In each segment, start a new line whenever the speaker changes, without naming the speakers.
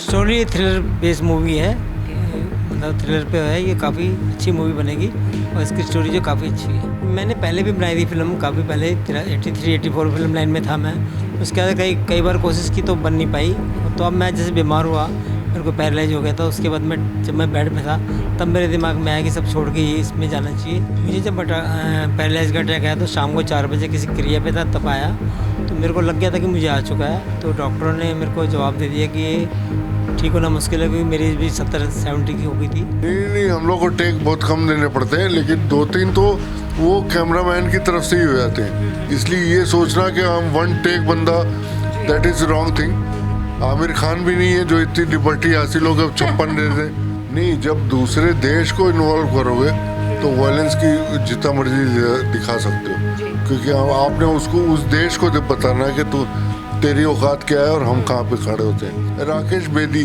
Story thriller based movie है, मतलब thriller पे है। ये काफ़ी अच्छी मूवी बनेगी और इसकी स्टोरी जो काफ़ी अच्छी है। मैंने पहले भी बनाई थी फिल्म, काफ़ी पहले 83-84 फिल्म लाइन में था मैं। उसके बाद कई बार कोशिश की तो बन नहीं पाई। तो अब मैं जैसे बीमार हुआ, मेरे को पैरालाइज हो गया था, उसके बाद जब मैं बेड में था तब मेरे दिमाग में आया कि सब छोड़ के ये इसमें जाना चाहिए। मुझे जब पैरालाइज का अटैक आया तो शाम को 4 बजे किसी क्रिया पे था, तब आया तो मेरे को लग गया था कि मुझे आ चुका है। तो डॉक्टरों ने मेरे को जवाब दे दिया कि ये ठीक होना मुश्किल है, क्योंकि मेरी एज भी 70-70 की हो गई थी।
नहीं, हम लोग को टेक बहुत कम देने पड़ते हैं, लेकिन 2-3 तो वो कैमरामैन की तरफ से ही हो जाते हैं। इसलिए ये सोचना कि हम 1 टेक बंदा, that is wrong thing. Aamir Khan भी नहीं है जो इतनी लिबर्टी हासिल हो गए 56 दे दे। नहीं, जब दूसरे देश को इन्वॉल्व करोगे तो वायलेंस की जितना मर्जी दिखा सकते हो, क्योंकि आपने उसको उस देश को जब बताना है कि तू तेरी औकात क्या है और हम कहाँ पे खड़े होते हैं। राकेश बेदी,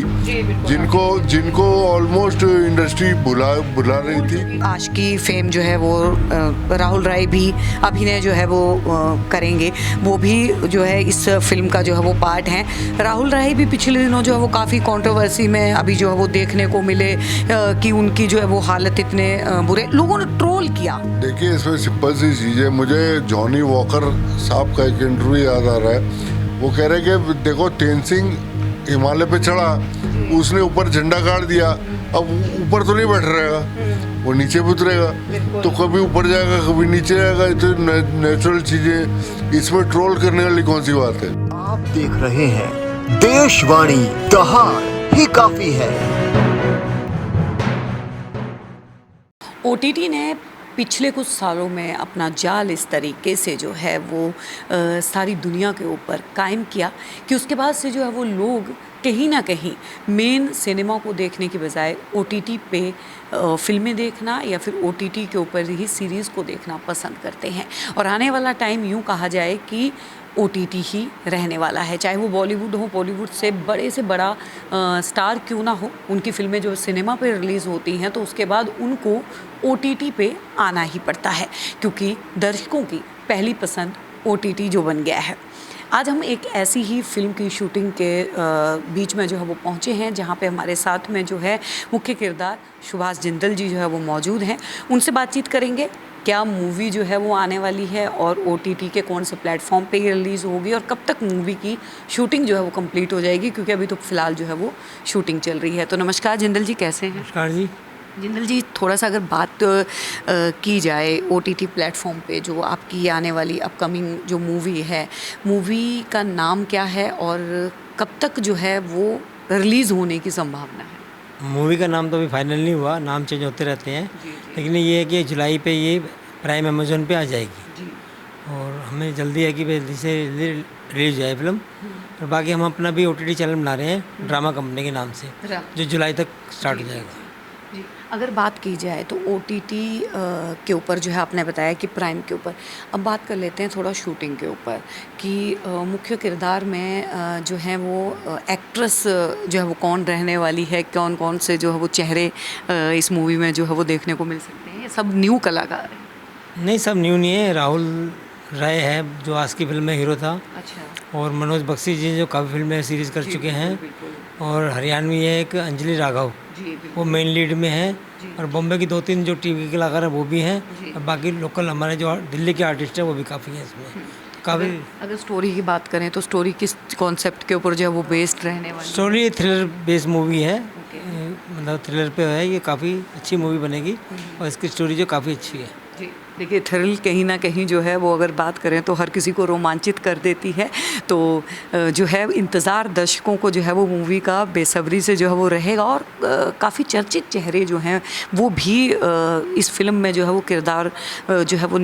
जिनको ऑलमोस्ट इंडस्ट्री बुला रही थी।
आज की फेम जो है वो राहुल राय भी अभिनय जो है वो करेंगे, वो भी जो है इस फिल्म का जो है वो पार्ट हैं। राहुल राय भी पिछले दिनों जो है वो काफ़ी कंट्रोवर्सी में अभी जो है वो देखने को मिले कि उनकी जो है वो हालत इतने बुरे, लोगों ने ट्रोल किया।
देखिए, इसमें सिंपल सी चीज़ है। मुझे जॉनी वॉकर साहब का एक इंटरव्यू याद आ रहा है। वो कह रहे कि देखो, तेनसिंह हिमालय पे चढ़ा, उसने ऊपर झंडा गाड़ दिया, अब ऊपर तो नहीं बैठ रहेगा, वो नीचे भी उतरेगा, तो कभी ऊपर जाएगा कभी नीचे जाएगा। तो नेचुरल चीजें, इसमें ट्रोल करने वाली कौन सी बात है।
आप देख रहे हैं देशवाणी, दहाड़ ही काफी है।
ओटीटी ने पिछले कुछ सालों में अपना जाल इस तरीके से जो है वो सारी दुनिया के ऊपर कायम किया कि उसके बाद से जो है वो लोग कहीं ना कहीं मेन सिनेमा को देखने की बजाय ओटीटी पे फिल्में देखना या फिर ओटीटी के ऊपर ही सीरीज़ को देखना पसंद करते हैं। और आने वाला टाइम यूँ कहा जाए कि ओटीटी ही रहने वाला है, चाहे वो बॉलीवुड हो, बॉलीवुड से बड़ा स्टार क्यों ना हो। उनकी फिल्में जो सिनेमा पे रिलीज़ होती हैं तो उसके बाद उनको ओटीटी पे आना ही पड़ता है, क्योंकि दर्शकों की पहली पसंद ओटीटी जो बन गया है। आज हम एक ऐसी ही फिल्म की शूटिंग के बीच में जो है वो पहुँचे हैं, जहाँ पे हमारे साथ में जो है मुख्य किरदार सुभाष जिंदल जी जो है वो मौजूद हैं। उनसे बातचीत करेंगे क्या मूवी जो है वो आने वाली है और ओटीटी के कौन से प्लेटफॉर्म पे ये रिलीज़ होगी और कब तक मूवी की शूटिंग जो है वो कंप्लीट हो जाएगी, क्योंकि अभी तो फ़िलहाल जो है वो शूटिंग चल रही है। तो नमस्कार जिंदल जी, कैसे हैं?
नमस्कार जी।
जिंदल जी, थोड़ा सा अगर बात की जाए ओटीटी प्लेटफॉर्म पे जो आपकी आने वाली अपकमिंग जो मूवी है, मूवी का नाम क्या है और कब तक जो है वो रिलीज़ होने की संभावना है?
मूवी का नाम तो अभी फाइनल नहीं हुआ, नाम चेंज होते रहते हैं। लेकिन ये है कि जुलाई पे ये प्राइम अमेजोन पे आ जाएगी और हमें जल्दी है कि जल्दी से रिलीज जाए फिल्म। और बाकी हम अपना भी ओटीटी चैनल बना रहे हैं ड्रामा कंपनी के नाम से, जो जुलाई तक स्टार्ट हो जाएगा।
जी, अगर बात की जाए तो ओटीटी के ऊपर जो है आपने बताया कि प्राइम के ऊपर, अब बात कर लेते हैं थोड़ा शूटिंग के ऊपर कि मुख्य किरदार में जो है वो एक्ट्रेस जो है वो कौन रहने वाली है, कौन कौन से जो है वो चेहरे इस मूवी में जो है वो देखने को मिल सकते हैं? ये सब न्यू कलाकार हैं?
नहीं, सब न्यू नहीं है। राहुल राय है जो आज की फिल्म में हीरो था।
अच्छा।
और मनोज बख्शी जी जो काफ़ी फिल्में सीरीज़ कर चुके हैं। और हरियाणवी है एक अंजलि राघव, वो मेन लीड में है। और बॉम्बे की 2-3 जो टीवी के कलाकार हैं वो भी हैं, और बाकी लोकल हमारे जो दिल्ली के आर्टिस्ट हैं वो भी काफ़ी हैं इसमें। काफ़ी
अगर स्टोरी की बात करें तो स्टोरी किस कॉन्सेप्ट के ऊपर जो है वो बेस्ड रहने वाली?
स्टोरी थ्रिलर बेस्ड मूवी है, मतलब थ्रिलर पे है। ये काफ़ी अच्छी मूवी बनेगी और इसकी स्टोरी जो काफ़ी अच्छी है।
जी, देखिए थ्रिल कहीं ना कहीं जो है वो अगर बात करें तो हर किसी को रोमांचित कर देती है। तो जो है इंतज़ार दर्शकों को जो है वो मूवी का बेसब्री से जो है वो रहेगा। और काफ़ी चर्चित चेहरे जो हैं वो भी इस फिल्म में जो है वो किरदार जो है वो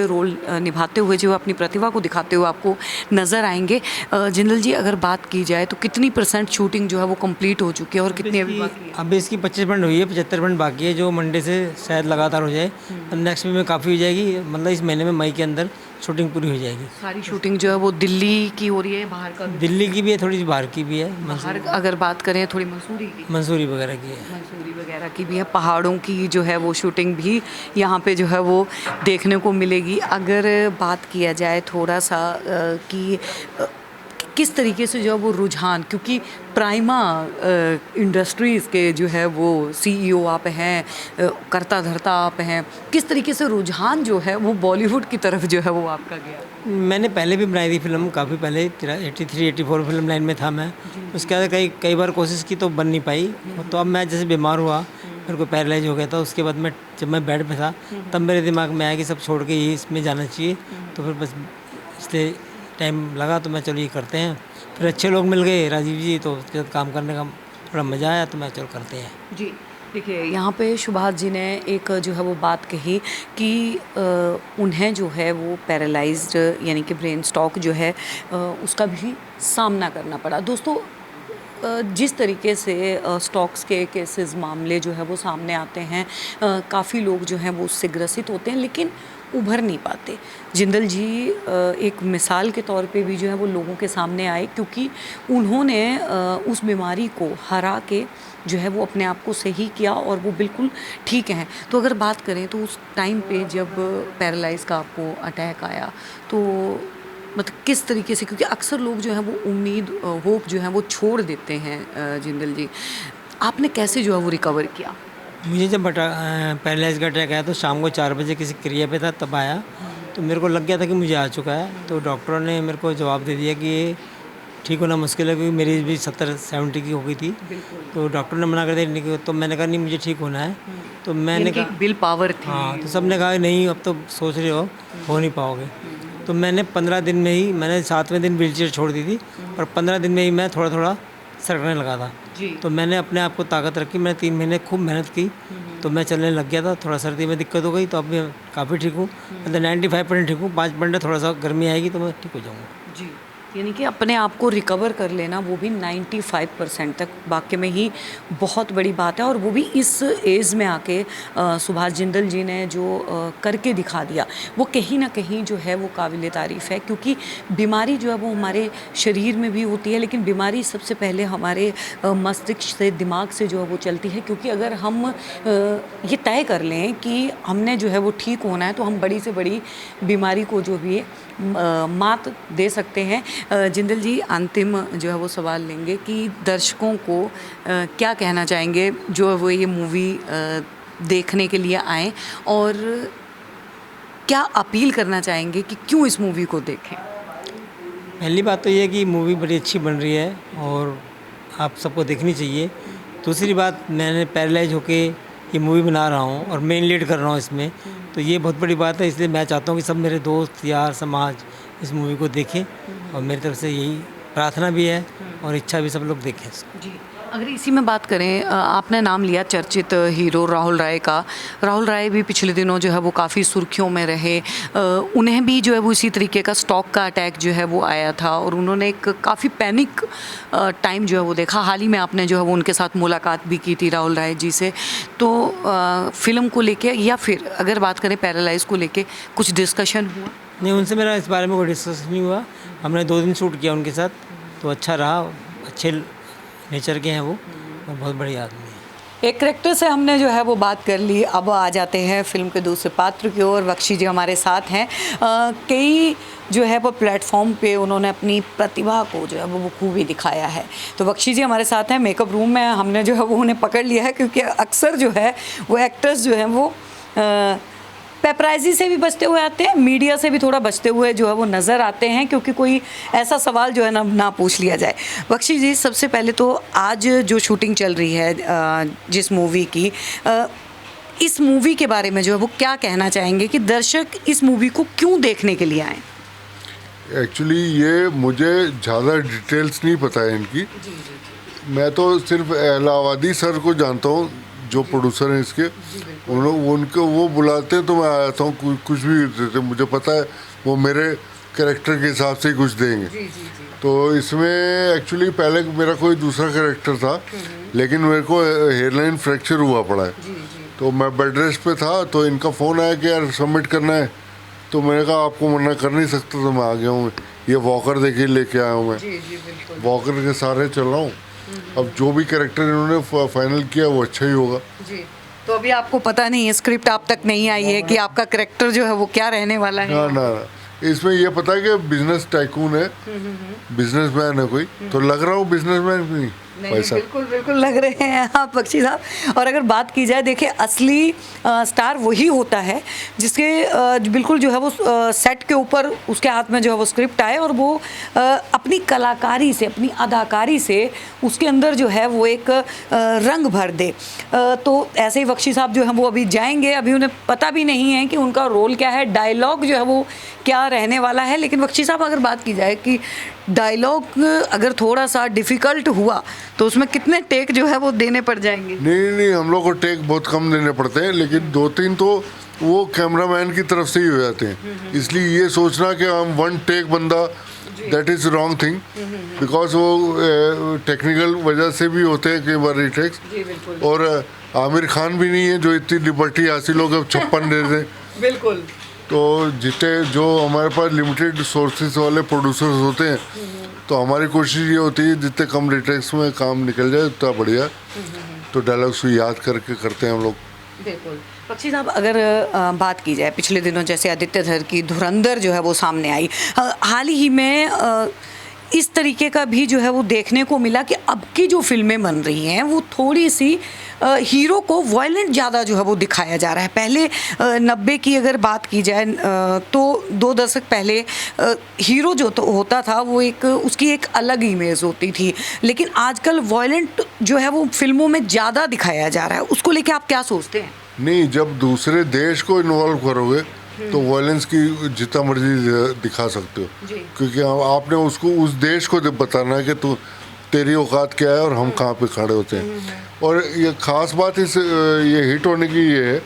रोल निभाते हुए जो अपनी प्रतिभा को दिखाते हुए आपको नज़र आएंगे। जिंदल जी, अगर बात की जाए तो कितनी % शूटिंग जो है वो कंप्लीट हो चुकी है और कितनी अभी बाकी है?
अभी इसकी 25% हुई है, 75% बाकी है, जो मंडे से शायद लगातार हो जाए। नेक्स्ट वीक में काफ़ी हो जाएगी, मतलब इस महीने में मई के अंदर शूटिंग पूरी हो जाएगी।
सारी शूटिंग जो है वो दिल्ली की हो रही है, बाहर का?
दिल्ली की भी है, थोड़ी सी बाहर की भी है।
बाहर अगर बात करें थोड़ी मंसूरी
वगैरह की है।
मंसूरी वगैरह की भी है। पहाड़ों की जो है वो शूटिंग भी यहाँ पे जो है वो देखने को मिलेगी। अगर बात किया जाए थोड़ा सा कि किस तरीके से जो है वो रुझान, क्योंकि प्राइमा इंडस्ट्रीज़ के जो है वो CEO आप हैं, करता धरता आप हैं, किस तरीके से रुझान जो है वो बॉलीवुड की तरफ जो है वो आपका गया?
मैंने पहले भी बनाई थी फिल्म, काफ़ी पहले 83-84 फिल्म लाइन में था मैं। उसके बाद कई बार कोशिश की तो बन नहीं पाई। तो अब मैं जैसे बीमार हुआ, मेरे को पैरालाइज हो गया था, उसके बाद जब मैं बेड पे था तब मेरे दिमाग में आया कि सब छोड़ के ये इसमें जाना चाहिए। तो फिर बस इसलिए टाइम लगा, तो मैं चलो ये करते हैं। फिर अच्छे लोग मिल गए, राजीव जी, तो उसके साथ काम करने का थोड़ा मज़ा आया, तो मैं चलो करते हैं।
जी, देखिए यहाँ पे सुभाष जी ने एक जो है वो बात कही कि उन्हें जो है वो पैरालाइज्ड यानी कि ब्रेन स्ट्रोक जो है उसका भी सामना करना पड़ा। दोस्तों, जिस तरीके से स्टॉक्स के केसेस मामले जो है वो सामने आते हैं, काफ़ी लोग जो हैं वो उससे ग्रसित होते हैं लेकिन उभर नहीं पाते। जिंदल जी एक मिसाल के तौर पे भी जो है वो लोगों के सामने आए, क्योंकि उन्होंने उस बीमारी को हरा के जो है वो अपने आप को सही किया और वो बिल्कुल ठीक हैं। तो अगर बात करें तो उस टाइम पे जब पैरालाइज का आपको अटैक आया, तो मतलब किस तरीके से, क्योंकि अक्सर लोग जो हैं वो उम्मीद होप जो है वो छोड़ देते हैं, जिंदल जी आपने कैसे जो है वो रिकवर किया?
मुझे जब पैरालाइज का अटैक आया तो शाम को 4 बजे किसी क्रिया पे था, तब आया। तो मेरे को लग गया था कि मुझे आ चुका है। तो डॉक्टरों ने मेरे को जवाब दे दिया कि ये ठीक होना मुश्किल है, क्योंकि मेरी भी 70-70 की हो गई थी। तो डॉक्टर ने मना कर दिया। तो मैंने कहा नहीं, मुझे ठीक होना है। तो मैंने कहा
बिल पावर थी।
हाँ, तो सब ने कहा नहीं, अब तो सोच रहे हो नहीं पाओगे। तो मैंने 15 दिन में ही, मैंने 7वें दिन व्हीलचेयर छोड़ दी थी और 15 दिन में ही मैं थोड़ा थोड़ा सरकने लगा था। तो मैंने अपने आप को ताकत रखी, मैंने 3 महीने खूब मेहनत की, तो मैं चलने लग गया था। थोड़ा सर्दी में दिक्कत हो गई, तो अब मैं काफ़ी ठीक हूँ, मतलब 95% ठीक हूँ। 5% थोड़ा सा गर्मी आएगी तो मैं ठीक हो जाऊँगा।
जी, यानी कि अपने आप को रिकवर कर लेना, वो भी 95% तक, वाकई में ही बहुत बड़ी बात है। और वो भी इस एज में आके सुभाष जिंदल जी ने जो करके दिखा दिया, वो कहीं ना कहीं जो है वो काबिल तारीफ़ है। क्योंकि बीमारी जो है वो हमारे शरीर में भी होती है, लेकिन बीमारी सबसे पहले हमारे मस्तिष्क से, दिमाग से जो है वो चलती है। क्योंकि अगर हम ये तय कर लें कि हमने जो है वो ठीक होना है, तो हम बड़ी से बड़ी बीमारी को जो भी मात दे सकते हैं। जिंदल जी, अंतिम जो है वो सवाल लेंगे कि दर्शकों को क्या कहना चाहेंगे जो है वो ये मूवी देखने के लिए आएँ, और क्या अपील करना चाहेंगे कि क्यों इस मूवी को देखें?
पहली बात तो ये है कि मूवी बड़ी अच्छी बन रही है और आप सबको देखनी चाहिए। दूसरी बात, मैंने पैरालाइज होके ये मूवी बना रहा हूँ और मेन लीड कर रहा हूँ इसमें, तो ये बहुत बड़ी बात है। इसलिए मैं चाहता हूँ कि सब मेरे दोस्त, यार, समाज इस मूवी को देखें, और मेरी तरफ से यही प्रार्थना भी है और इच्छा भी, सब लोग देखें इसको।
जी, अगर इसी में बात करें, आपने नाम लिया चर्चित हीरो राहुल राय का। राहुल राय भी पिछले दिनों जो है वो काफ़ी सुर्खियों में रहे। उन्हें भी जो है वो इसी तरीके का स्टॉक का अटैक जो है वो आया था और उन्होंने एक काफ़ी पैनिक टाइम जो है वो देखा। हाल ही में आपने जो है वो उनके साथ मुलाकात भी की थी राहुल राय जी से। तो फिल्म को लेके, या फिर अगर बात करें पैरालाइज को लेके, कुछ डिस्कशन हुआ?
नहीं, उनसे मेरा इस बारे में कोई डिस्कशन नहीं हुआ। हमने 2 दिन शूट किया उनके साथ, तो अच्छा रहा। अच्छे नेचर के हैं वो और बहुत बड़ी आदमी है।
एक करेक्टर से हमने जो है वो बात कर ली, अब आ जाते हैं फिल्म के दूसरे पात्र की ओर। बख्शी जी हमारे साथ हैं। कई जो है वो प्लेटफॉर्म पे उन्होंने अपनी प्रतिभा को जो है वो खूबी दिखाया है। तो बख्शी जी हमारे साथ हैं। मेकअप रूम में हमने जो है वो उन्हें पकड़ लिया है, क्योंकि अक्सर जो है वो एक्टर्स जो हैं वो पेपराइजी से भी बचते हुए आते हैं, मीडिया से भी थोड़ा बचते हुए जो है वो नज़र आते हैं, क्योंकि कोई ऐसा सवाल जो है ना पूछ लिया जाए। बख्शी जी, सबसे पहले तो आज जो शूटिंग चल रही है जिस मूवी की, इस मूवी के बारे में जो है वो क्या कहना चाहेंगे कि दर्शक इस मूवी को क्यों देखने के लिए आएँ?
एक्चुअली ये मुझे ज़्यादा डिटेल्स नहीं पता है इनकी। मैं तो सिर्फ इलाहाबादी सर को जानता हूँ, जो प्रोड्यूसर हैं इसके। उनको वो बुलाते हैं तो मैं आ जाता हूँ, कुछ भी देते, मुझे पता है वो मेरे कैरेक्टर के हिसाब से ही कुछ देंगे। तो इसमें एक्चुअली पहले मेरा कोई दूसरा कैरेक्टर था, लेकिन मेरे को हेयरलाइन फ्रैक्चर हुआ पड़ा है। तो मैं बेड रेस्ट पे था, तो इनका फ़ोन आया कि यार सबमिट करना है। तो मैंने कहा आपको मना कर नहीं सकता, तो मैं आ गया हूँ। ये वॉकर देखिए लेके आया हूँ मैं, वॉकर के सारे चल रहा हूँ। अब जो भी कैरेक्टर इन्होंने फाइनल किया वो अच्छा ही होगा।
जी, तो अभी आपको पता नहीं है, स्क्रिप्ट आप तक नहीं आई है कि आपका कैरेक्टर जो है वो क्या रहने वाला है?
ना, इसमें ये पता है कि बिजनेस टाइकून है, बिजनेसमैन है कोई, तो लग रहा हूँ बिजनेसमैन नहीं भाई साहब।
बिल्कुल बिल्कुल लग रहे हैं आप बख्शी साहब। और अगर बात की जाए, देखिए असली स्टार वही होता है जिसके बिल्कुल जो है वो सेट के ऊपर उसके हाथ में जो है वो स्क्रिप्ट आए और वो अपनी कलाकारी से, अपनी अदाकारी से उसके अंदर जो है वो एक रंग भर दे। तो ऐसे ही बख्शी साहब जो है वो अभी जाएंगे, अभी उन्हें पता भी नहीं है कि उनका रोल क्या है, डायलॉग जो है वो क्या रहने वाला है। लेकिन बख्शी साहब अगर बात की जाए कि डायलॉग अगर थोड़ा सा डिफ़िकल्ट हुआ तो उसमें कितने टेक जो है वो देने पड़ जाएंगे?
नहीं, हम लोग को टेक बहुत कम देने पड़ते हैं, लेकिन 2-3 तो वो कैमरामैन की तरफ से ही हो जाते हैं। इसलिए ये सोचना कि हम 1 टेक बंदा, that is wrong thing, because वो टेक्निकल वजह से भी होते हैं कई बार रीटेक्स। और आमिर खान भी नहीं है जो इतनी लिबर्टी हासिल हो गए 56 दे दें।
बिल्कुल।
तो जितने जो हमारे पास लिमिटेड सोर्सेज वाले प्रोड्यूसर्स होते हैं, तो हमारी कोशिश ये होती है जितने कम रिटेक्स में काम निकल जाए उतना बढ़िया। तो डायलॉग्स को याद करके करते हैं हम लोग।
बिल्कुल। बख्शी साहब अगर बात की जाए, पिछले दिनों जैसे आदित्य धर की धुरंधर जो है वो सामने आई, हाल ही में इस तरीके का भी जो है वो देखने को मिला कि अब की जो फिल्में बन रही हैं वो थोड़ी सी हीरो को वायलेंट ज़्यादा जो है वो दिखाया जा रहा है। पहले 90 की अगर बात की जाए तो 2 दशक पहले हीरो जो तो होता था वो एक उसकी एक अलग इमेज होती थी, लेकिन आजकल वायलेंट जो है वो फिल्मों में ज़्यादा दिखाया जा रहा है। उसको लेके आप क्या सोचते हैं?
नहीं, जब दूसरे देश को इन्वॉल्व करोगे तो वायलेंस की जितना मर्जी दिखा सकते हो, क्योंकि आपने उसको उस देश को बताना है कि तू तेरी औकात क्या है और हम कहाँ पे खड़े होते हैं। और ये ख़ास बात इस ये हिट होने की ये है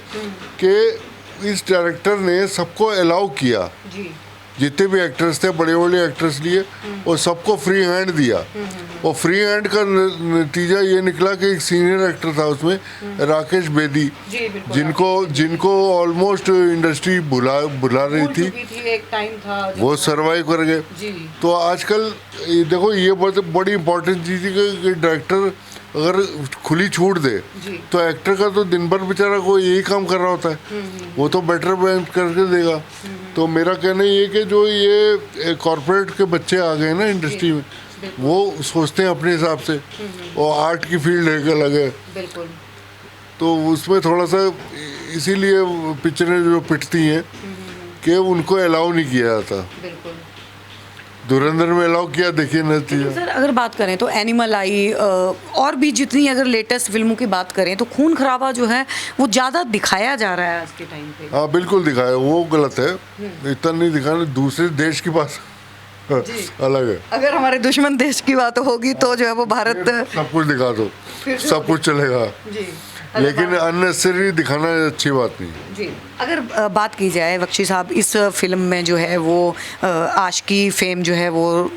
कि इस डायरेक्टर ने सबको अलाउ किया, जितने भी एक्टर्स थे, बड़े बड़े एक्टर्स लिए और सबको फ्री हैंड दिया। और फ्री हैंड का नतीजा ये निकला कि एक सीनियर एक्टर था उसमें, राकेश बेदी, जिनको ऑलमोस्ट इंडस्ट्री बुला रही थी,
एक टाइम था
वो सर्वाइव कर गए। तो आजकल देखो ये बहुत बड़ी इंपॉर्टेंट चीज़ है कि डायरेक्टर अगर खुली छूट दे तो एक्टर का तो दिन भर बेचारा कोई यही काम कर रहा होता है, वो तो बेटर बैंड करके देगा। तो मेरा कहना ये कि जो ये कॉर्पोरेट के बच्चे आ गए ना इंडस्ट्री में, वो सोचते हैं अपने हिसाब से, और आर्ट की फील्ड एक अलग है, तो उसमें थोड़ा सा इसीलिए पिक्चरें जो पिटती हैं कि उनको अलाउ नहीं किया जाता। धुरंधर में अलाउ किया, देखिए नतीजा।
सर अगर बात करें तो एनिमल आई और भी जितनी अगर लेटेस्ट फिल्मों की बात करें तो खून खराबा जो है वो ज़्यादा दिखाया जा रहा है आज के टाइम पे।
हाँ बिल्कुल दिखाया, वो गलत है, इतना नहीं दिखाना। दूसरे देश की बात अलग है।
अगर हमारे दुश्मन देश की बात होगी तो जो है वो भारत
सब कुछ दिखा दो, सब कुछ चलेगा, लेकिन अननेसेसरी दिखाना अच्छी बात नहीं है।
जी अगर बात की जाए बख्शी साहब, इस फिल्म में जो है वो आशिकी फेम जो है वो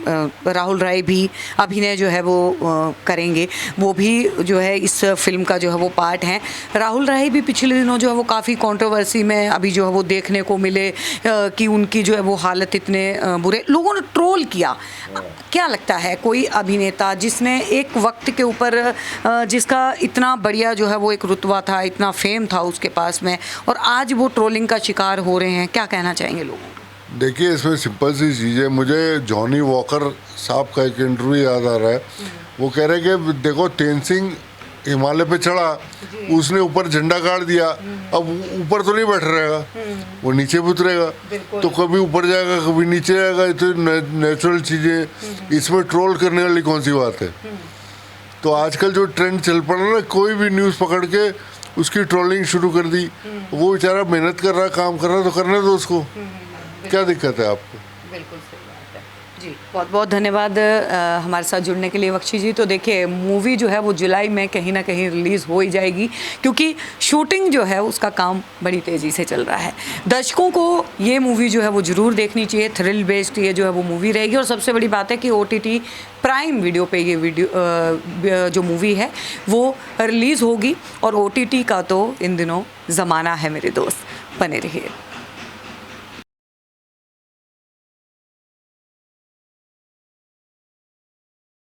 राहुल राय भी अभिनय जो है वो करेंगे, वो भी जो है इस फिल्म का जो है वो पार्ट हैं। राहुल राय भी पिछले दिनों जो है वो काफ़ी कंट्रोवर्सी में अभी जो है वो देखने को मिले कि उनकी जो है वो हालत इतने बुरे, लोगों ने ट्रोल किया। क्या लगता है कोई अभिनेता जिसने एक वक्त के ऊपर जिसका इतना बढ़िया जो है वो एक रुतबा था, इतना फेम था उसके पास में, और आज वो ट्रोलिंग का शिकार हो रहे हैं, क्या कहना चाहेंगे लोगों को?
देखिए इसमें सिंपल सी चीज़ है, मुझे जॉनी वॉकर साहब का एक इंटरव्यू याद आ रहा है। वो कह रहे हैं कि देखो तेनसिंह हिमालय पे चढ़ा, उसने ऊपर झंडा गाड़ दिया, अब ऊपर तो नहीं बैठ रहेगा, वो नीचे भी उतरेगा, तो कभी ऊपर जाएगा कभी नीचे जाएगा, ये तो नेचुरल चीज़ें, इसमें ट्रोल करने वाली कौन सी बात है। तो आजकल जो ट्रेंड चल पड़ा ना, कोई भी न्यूज़ पकड़ के उसकी ट्रोलिंग शुरू कर दी। वो बेचारा मेहनत कर रहा है, काम कर रहा है, तो करने दो उसको, क्या दिक्कत है आपको?
बिल्कुल सही बात है जी। बहुत बहुत धन्यवाद हमारे साथ जुड़ने के लिए बख्शी जी। तो देखिए मूवी जो है वो जुलाई में कहीं ना कहीं रिलीज़ हो ही जाएगी, क्योंकि शूटिंग जो है उसका काम बड़ी तेज़ी से चल रहा है। दर्शकों को ये मूवी जो है वो ज़रूर देखनी चाहिए, थ्रिल बेस्ड ये जो है वो मूवी रहेगी। और सबसे बड़ी बात है कि OTT प्राइम वीडियो पे ये वीडियो जो मूवी है वो रिलीज़ होगी, और OTT का तो इन दिनों ज़माना है मेरे दोस्त, बने रहिए।